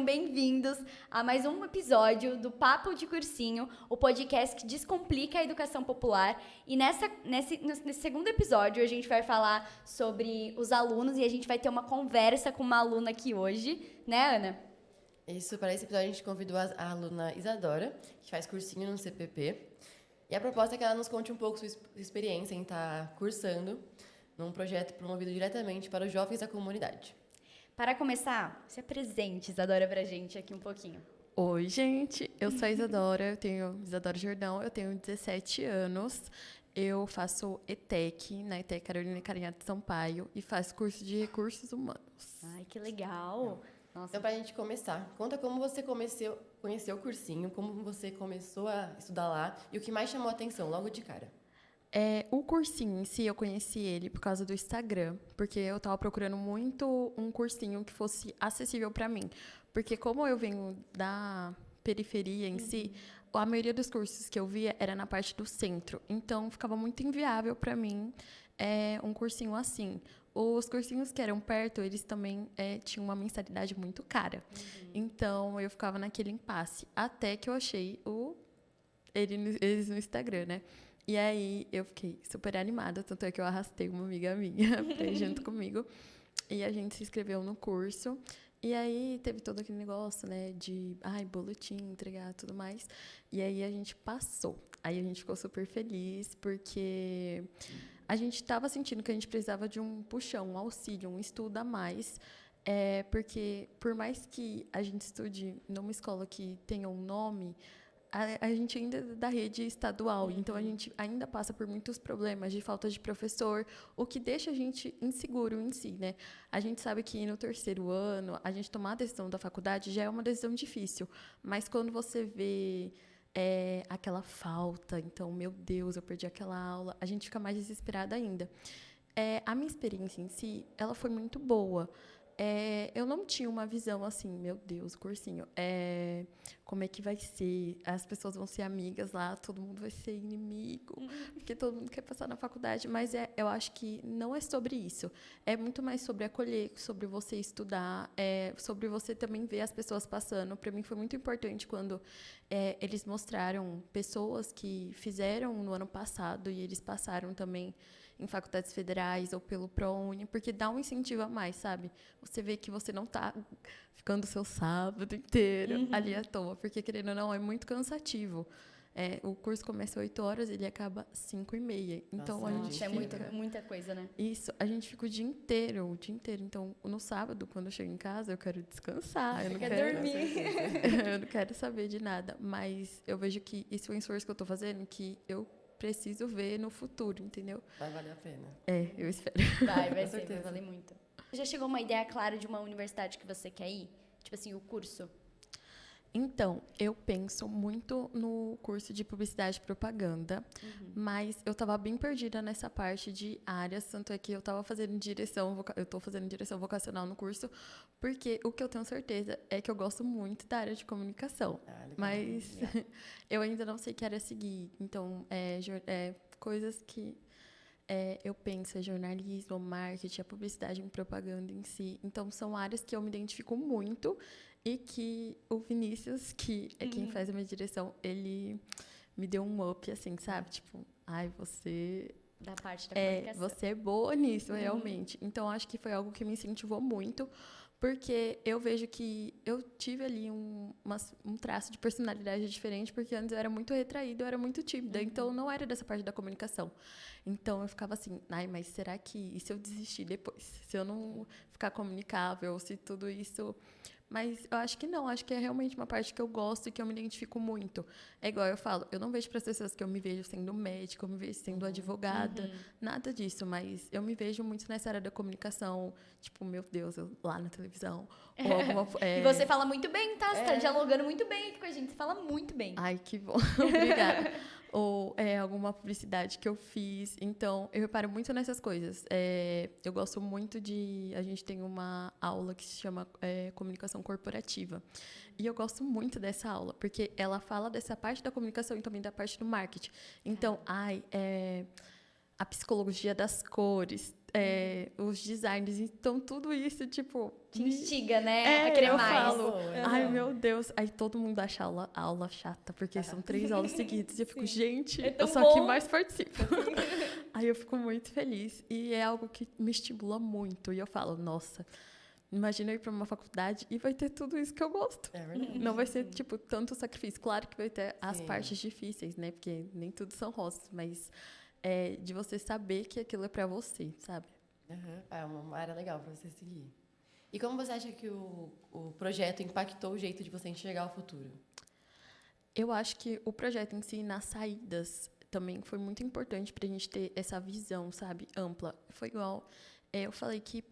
sejam bem-vindos a mais um episódio do Papo de Cursinho, o podcast que descomplica a educação popular. E nesse segundo episódio a gente vai falar sobre os alunos e a gente vai ter uma conversa com uma aluna aqui hoje, né, Ana? Isso, para esse episódio a gente convidou a aluna Isadora, que faz cursinho no CPP. E a proposta é que ela nos conte um pouco sua experiência em estar cursando num projeto promovido diretamente para os jovens da comunidade. Para começar, se apresente, Isadora, pra gente aqui um pouquinho. Oi, gente. Eu sou a Isadora, Isadora Jordão, eu tenho 17 anos. Eu faço ETEC, na ETEC Carolina Carinhato Sampaio, e faço curso de Recursos Humanos. Ai, que legal. Nossa. Então, para a gente começar, conta como você conheceu o cursinho, como você começou a estudar lá e o que mais chamou a atenção logo de cara. O cursinho em si, eu conheci ele por causa do Instagram, porque eu estava procurando muito um cursinho que fosse acessível para mim. Porque como eu venho da periferia em si, a maioria dos cursos que eu via era na parte do centro. Então, ficava muito inviável para mim um cursinho assim. Os cursinhos que eram perto, eles também tinham uma mensalidade muito cara. Então, eu ficava naquele impasse. Até que eu achei eles no Instagram, né? E aí, eu fiquei super animada. Tanto é que eu arrastei uma amiga minha pra ir junto comigo. E a gente se inscreveu no curso. E aí, teve todo aquele negócio, né? De, boletim, entregar, tudo mais. E aí, a gente passou. Aí, a gente ficou super feliz, porque a gente estava sentindo que a gente precisava de um puxão, um auxílio, um estudo a mais. Porque, por mais que a gente estude numa escola que tenha um nome, a gente ainda é da rede estadual, então a gente ainda passa por muitos problemas de falta de professor, o que deixa a gente inseguro em si, né? A gente sabe que no terceiro ano, a gente tomar a decisão da faculdade já é uma decisão difícil, mas quando você vê aquela falta, então, meu Deus, eu perdi aquela aula, a gente fica mais desesperada ainda. A minha experiência em si, ela foi muito boa. Eu não tinha uma visão assim, meu Deus, cursinho, como é que vai ser? As pessoas vão ser amigas lá, todo mundo vai ser inimigo, porque todo mundo quer passar na faculdade, mas eu acho que não é sobre isso. É muito mais sobre acolher, sobre você estudar, sobre você também ver as pessoas passando. Para mim foi muito importante quando eles mostraram pessoas que fizeram no ano passado e eles passaram também em faculdades federais ou pelo ProUni, porque dá um incentivo a mais, sabe? Você vê que você não está ficando o seu sábado inteiro ali à toa, porque, querendo ou não, é muito cansativo. O curso começa às 8 horas e ele acaba às 5h30. Então, Nossa, a gente é muita coisa, né? Isso, a gente fica o dia inteiro. Então, no sábado, quando eu chego em casa, eu quero descansar. Eu não quero dormir. Eu não quero saber de nada. Mas eu vejo que isso é um esforço que eu estou fazendo, que eu preciso ver no futuro, entendeu? Vai valer a pena. Eu espero. Vai Com ser, certeza. vai valer muito. Já chegou uma ideia clara de uma universidade que você quer ir? Tipo assim, o curso? Então, eu penso muito no curso de publicidade e propaganda, mas eu estava bem perdida nessa parte de áreas, tanto é que eu estou fazendo direção vocacional no curso, porque o que eu tenho certeza é que eu gosto muito da área de comunicação, Legal. mas eu ainda não sei que área seguir. Então, coisas que eu penso, jornalismo, marketing, a publicidade e propaganda em si. Então, são áreas que eu me identifico muito e que o Vinícius, que é quem faz a minha direção, ele me deu um up, assim, sabe? Tipo, você... Da parte da comunicação. Você é boa nisso, realmente. Então, acho que foi algo que me incentivou muito, porque eu vejo que eu tive ali um traço de personalidade diferente, porque antes eu era muito retraída, eu era muito tímida, então eu não era dessa parte da comunicação. Então eu ficava assim, mas será que... E se eu desistir depois? Se eu não ficar comunicável, se tudo isso... Mas eu acho que não, acho que é realmente uma parte que eu gosto e que eu me identifico muito. É igual eu falo, eu não vejo para as pessoas que eu me vejo sendo médica, eu me vejo sendo advogada, nada disso, mas eu me vejo muito nessa área da comunicação, tipo, meu Deus, eu lá na televisão, ou alguma... E você fala muito bem, tá? Você tá dialogando muito bem aqui com a gente, você fala muito bem. Ai, que bom, obrigada. Ou alguma publicidade que eu fiz. Então, eu reparo muito nessas coisas. Eu gosto muito a gente tem uma aula que se chama Comunicação Corporativa. E eu gosto muito dessa aula, porque ela fala dessa parte da comunicação e também da parte do marketing. Então, a psicologia das cores. os designs. Então, tudo isso, tipo... Te instiga, né? A querer eu mais. falo, ai, meu Deus. Aí todo mundo acha a aula chata, porque são 3 aulas seguidas. E eu fico, gente, É tão eu sou a que bom. mais participo. Aí eu fico muito feliz. E é algo que me estimula muito. E eu falo, nossa, imagina eu ir para uma faculdade e vai ter tudo isso que eu gosto. É verdade. Não vai ser, tipo, tanto sacrifício. Claro que vai ter as Sim. partes difíceis, né? Porque nem tudo são rosas, mas de você saber que aquilo é para você, sabe? Uhum. É uma área legal para você seguir. E como você acha que o projeto impactou o jeito de você enxergar o futuro? Eu acho que o projeto em si, nas saídas, também foi muito importante para a gente ter essa visão, sabe, ampla. Foi igual, eu falei que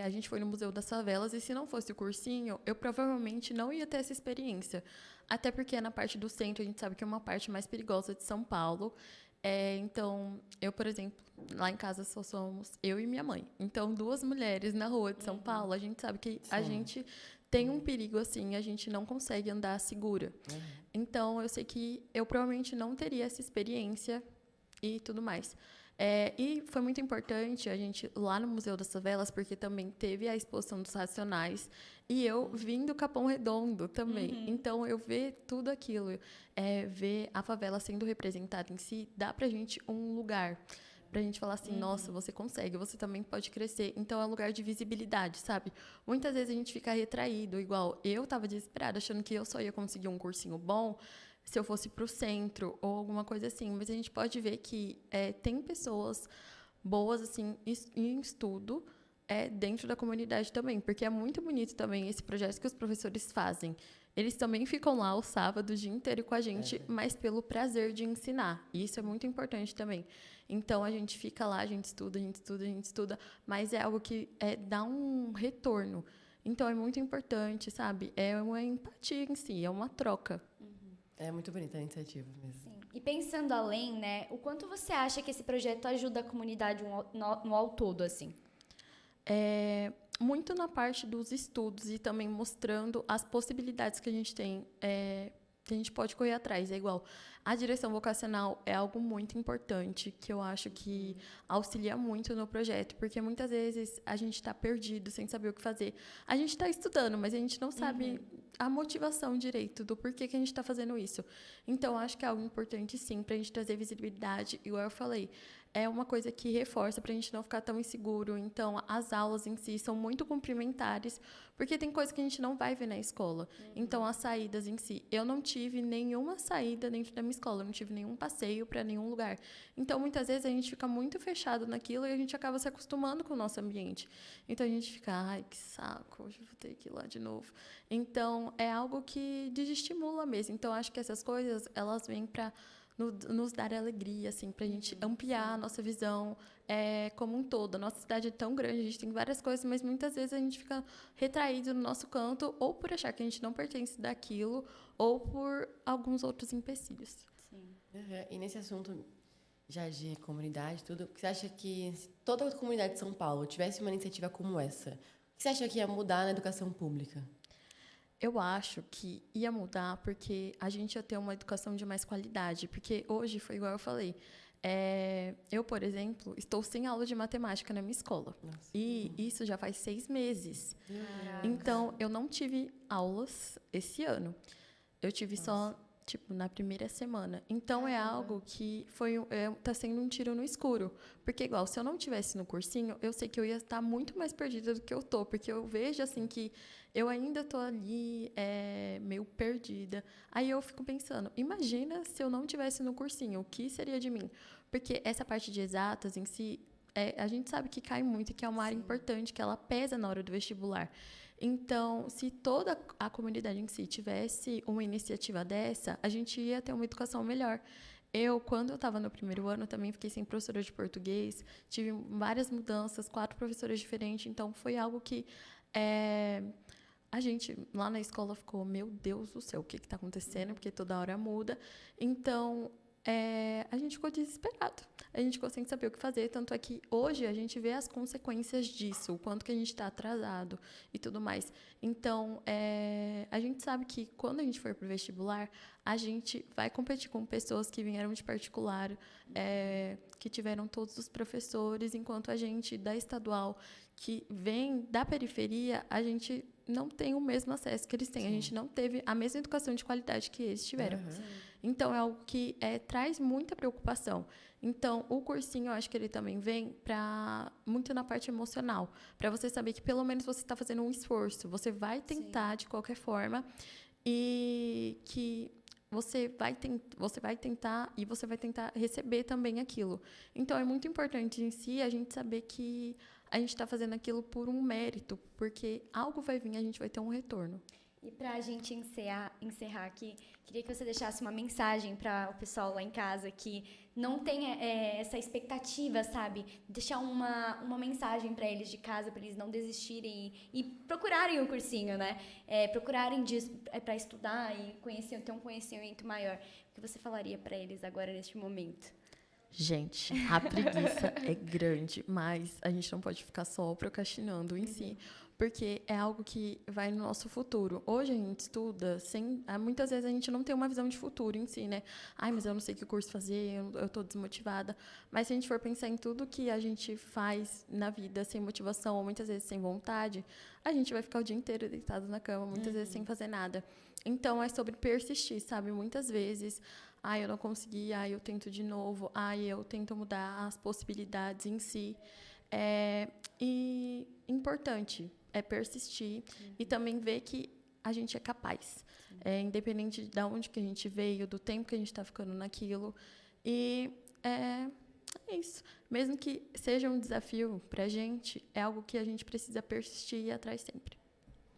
a gente foi no Museu das Favelas e se não fosse o cursinho, eu provavelmente não ia ter essa experiência. Até porque na parte do centro, a gente sabe que é uma parte mais perigosa de São Paulo. Então, eu, por exemplo, lá em casa só somos eu e minha mãe. Então, 2 mulheres na rua de São Paulo, a gente sabe que a gente tem um perigo assim, a gente não consegue andar segura. Então, eu sei que eu provavelmente não teria essa experiência e tudo mais. E foi muito importante a gente lá no Museu das Favelas, porque também teve a exposição dos Racionais, e eu vim do Capão Redondo também. Então, eu ver tudo aquilo, ver a favela sendo representada em si, dá pra gente um lugar pra gente falar assim, nossa, você consegue, você também pode crescer. Então, é um lugar de visibilidade, sabe? Muitas vezes a gente fica retraído, igual eu tava desesperada, achando que eu só ia conseguir um cursinho bom se eu fosse pro centro ou alguma coisa assim. Mas a gente pode ver que tem pessoas boas, assim, em estudo dentro da comunidade também. Porque é muito bonito também esse projeto que os professores fazem. Eles também ficam lá o sábado o dia inteiro com a gente, mas pelo prazer de ensinar. E isso é muito importante também. Então, a gente fica lá, a gente estuda, a gente estuda, a gente estuda, mas é algo que dá um retorno. Então, é muito importante, sabe? É uma empatia em si, é uma troca. É muito bonita a iniciativa mesmo. Sim. E pensando além, né, o quanto você acha que esse projeto ajuda a comunidade no ao todo, assim? Muito na parte dos estudos e também mostrando as possibilidades que a gente tem, que a gente pode correr atrás. É igual, a direção vocacional é algo muito importante, que eu acho que auxilia muito no projeto, porque muitas vezes a gente está perdido, sem saber o que fazer. A gente está estudando, mas a gente não sabe a motivação direito do porquê que a gente está fazendo isso. Então, acho que é algo importante, sim, para a gente trazer visibilidade, igual eu falei. É uma coisa que reforça para a gente não ficar tão inseguro. Então, as aulas em si são muito complementares, porque tem coisa que a gente não vai ver na escola. Então, as saídas em si. Eu não tive nenhuma saída dentro da minha escola, eu não tive nenhum passeio para nenhum lugar. Então, muitas vezes, a gente fica muito fechado naquilo e a gente acaba se acostumando com o nosso ambiente. Então, a gente fica, ai, que saco, hoje eu vou ter que ir lá de novo. Então, é algo que desestimula mesmo. Então, acho que essas coisas, elas vêm para nos dar alegria, assim, para a gente ampliar a nossa visão como um todo. A nossa cidade é tão grande, a gente tem várias coisas, mas muitas vezes a gente fica retraído no nosso canto, ou por achar que a gente não pertence daquilo, ou por alguns outros empecilhos. Sim. E nesse assunto já de comunidade, tudo, você acha que se toda a comunidade de São Paulo tivesse uma iniciativa como essa, o que você acha que ia mudar na educação pública? Eu acho que ia mudar porque a gente ia ter uma educação de mais qualidade. Porque hoje, foi igual eu falei, eu, por exemplo, estou sem aula de matemática na minha escola. Nossa. E isso já faz 6 meses. Então, eu não tive aulas esse ano. Eu tive só, tipo, na primeira semana. Então, é algo que tá sendo um tiro no escuro. Porque, igual, se eu não tivesse no cursinho, eu sei que eu ia estar muito mais perdida do que eu tô. Porque eu vejo, assim, que eu ainda tô ali, meio perdida. Aí eu fico pensando, imagina se eu não tivesse no cursinho, o que seria de mim? Porque essa parte de exatas em si, a gente sabe que cai muito e que é uma área importante, que ela pesa na hora do vestibular. Então, se toda a comunidade em si tivesse uma iniciativa dessa, a gente ia ter uma educação melhor. Quando eu estava no primeiro ano, também fiquei sem professora de português, tive várias mudanças, 4 professores diferentes, então foi algo que a gente lá na escola ficou, meu Deus do céu, o que está acontecendo? Porque toda hora muda. Então, a gente ficou desesperado. A gente ficou sem saber o que fazer. Tanto é que hoje a gente vê as consequências disso, o quanto que a gente está atrasado e tudo mais. Então, a gente sabe que quando a gente for para o vestibular, a gente vai competir com pessoas que vieram de particular, que tiveram todos os professores, enquanto a gente da estadual, que vem da periferia, a gente não tem o mesmo acesso que eles têm. Sim. A gente não teve a mesma educação de qualidade que eles tiveram. Então, é algo que traz muita preocupação. Então, o cursinho, eu acho que ele também vem muito na parte emocional, para você saber que pelo menos você está fazendo um esforço, você vai tentar de qualquer forma e que você vai tentar e você vai tentar receber também aquilo. Então, é muito importante em si a gente saber que a gente está fazendo aquilo por um mérito, porque algo vai vir, a gente vai ter um retorno. E para a gente encerrar aqui, queria que você deixasse uma mensagem para o pessoal lá em casa que não tem essa expectativa, sabe? Deixar uma mensagem para eles de casa, para eles não desistirem e procurarem o cursinho, né? Procurarem para estudar e ter um conhecimento maior. O que você falaria para eles agora, neste momento? Gente, a preguiça é grande, mas a gente não pode ficar só procrastinando em si, porque é algo que vai no nosso futuro. Hoje a gente estuda muitas vezes a gente não tem uma visão de futuro em si, né? Ai, mas eu não sei que curso fazer, eu tô desmotivada. Mas se a gente for pensar em tudo que a gente faz na vida sem motivação, ou muitas vezes sem vontade, a gente vai ficar o dia inteiro deitado na cama, muitas vezes sem fazer nada. Então, é sobre persistir, sabe? Muitas vezes, eu não consegui, eu tento de novo, eu tento mudar as possibilidades em si. E importante é persistir e também ver que a gente é capaz. Independente de onde que a gente veio, do tempo que a gente está ficando naquilo. E é isso. Mesmo que seja um desafio para a gente, é algo que a gente precisa persistir e ir atrás sempre.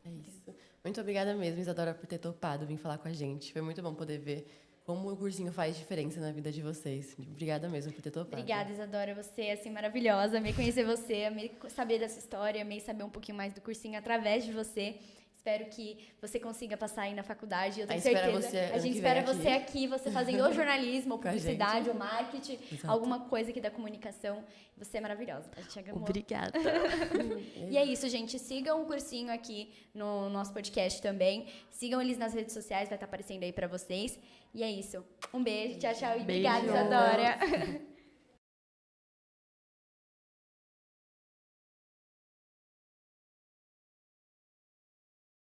É isso. Muito obrigada mesmo, Isadora, por ter topado vir falar com a gente. Foi muito bom poder ver como o cursinho faz diferença na vida de vocês. Obrigada mesmo por ter topado. Obrigada, Isadora. Você é assim, maravilhosa. Amei conhecer você, amei saber dessa história, amei saber um pouquinho mais do cursinho através de você. Espero que você consiga passar aí na faculdade. Eu tenho certeza. A gente espera você aqui, você fazendo ou jornalismo, ou publicidade, ou marketing, alguma coisa aqui da comunicação. Você é maravilhosa. A gente amou. Obrigada. E é isso, gente. Sigam o cursinho aqui no nosso podcast também. Sigam eles nas redes sociais, vai estar aparecendo aí pra vocês. E é isso. Um beijo, tchau, tchau. E obrigada, Isadora.